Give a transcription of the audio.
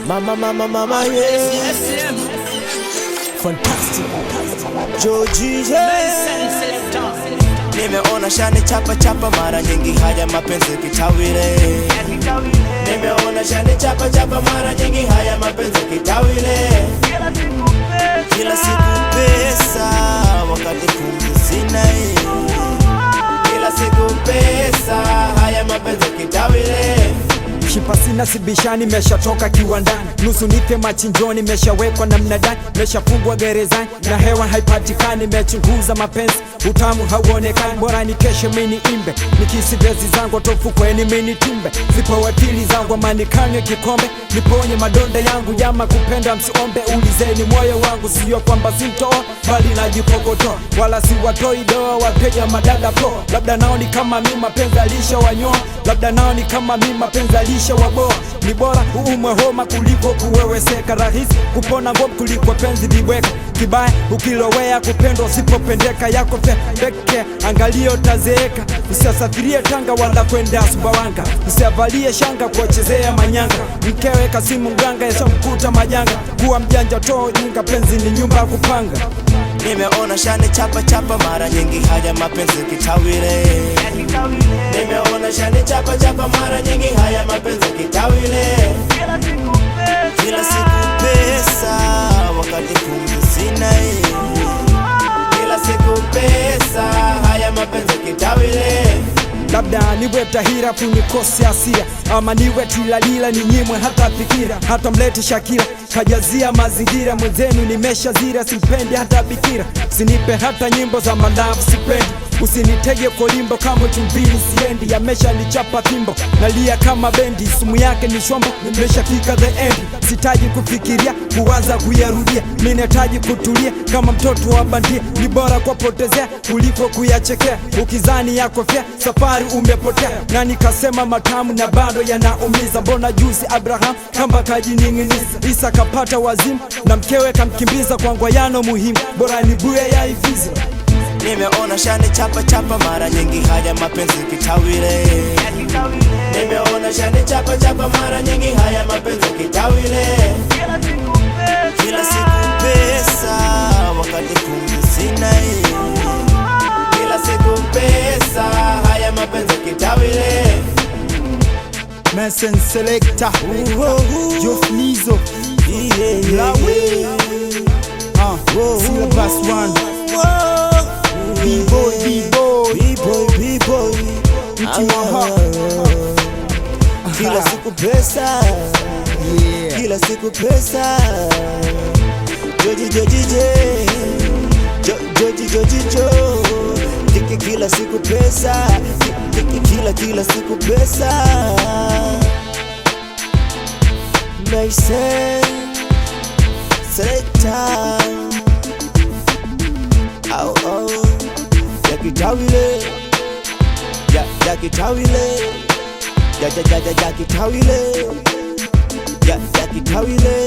Mama, yeah. Fantastic. Georgie, yeah. Nimeona shani chapa mara nyingi, haya mapenzi kitawile. Nimeona shani chapa mara nyingi, haya mapenzi kitawile. Kila siku pesa, wakati kumbe sina. Kila siku pesa, haya mapenzi kitawile. Shipa sina sibishani, meshatoka kiwandani. Nusu nipe machinjoni, meshawekwa na mnadani. Meshafungwa gerezani na hewa haipatikani. Mechunguza mapenzi, utamu hauonekani. Bora ni keshe mini imbe, nikisi bezi zangu tofukweni mini timbe. Zipo wakili zangu amani kanywe kikombe, niponye madonda yangu. Jama kupenda msiombe, ulizeni moyo wangu. Siyo kwamba sintoa, bali najikokotoa. Wala si watoi doa, wateja madada pro. Labda nao ni kama mimi mapenzi alisha wanyoa. Labda nao ni kama mimi mapenzi alisha waboa. Ni bora uumwe homa kuliko kuweweseka. Rahisi kupona ngom kuliko penzi viweka. Kibaya ukilowea kupendwa usipopendeka. Yako peke angalio tazeeka. Usiasafirie Tanga wala kwenda Sumbawanga. Usiavalie shanga kuwachezea manyanga. Mkewe Kasimu mganga yashamkuta majanga. Kuwa mjanja toa jinga, penzi ni nyumba kupanga. Nimeona shani chapa mara nyingi, haya mapenzi kitawile. Nimeona shani chapa mara nyingi, haya mapenzi kitawile. Kila siku pesa, wakati kumbe sina. Kila siku pesa, haya mapenzi kitawile. Labda niwe tahira kunikose asira, ama niwe tilalila ninyimwe hata fikira. Hata mlete Shakira kajazia mazingira, mwenzenu nimesha zira. Simpendi hata bikira, sinipe hata nyimbo za mandavu sipendi. Usinitege kolimbo kama chumbini siendi. Yamesha nichapa timbo, nalia kama bendi. Sumu yake ni shombo, nimeshafika the end. Sitaji kufikiria, kuwaza kuyarudia. Minetaji kutulia kama mtoto wa bandia. Ni bora kwa potezea kuliko kuyachekea. Ukizani yako fia, safari umepotea. Na nikasema matamu na bado yanaumiza. Mbona juzi Abraham kamba kajining'iniza. Isa kapata wazimu na mkewe kamkimbiza. Kwa ngwayano muhimu, bora ni buye ya ifizi. Nimeona shani chapa mara nyingi, haya mapenzi kitawile. Nimeona shani chapa mara nyingi, haya mapenzi kitawile. Kila siku pesa, wakati kumbe sina. Kila siku pesa, haya mapenzi kitawile. Mason Selector, Jof Nizo, Lawi, Syllabus One, B-boy, into my heart. Kila siku pesa, kila siku pesa. Joji, kila siku pesa, kila siku pesa. Mason Selector, yakitawile, yakitawile, yakitawile, yakitawile.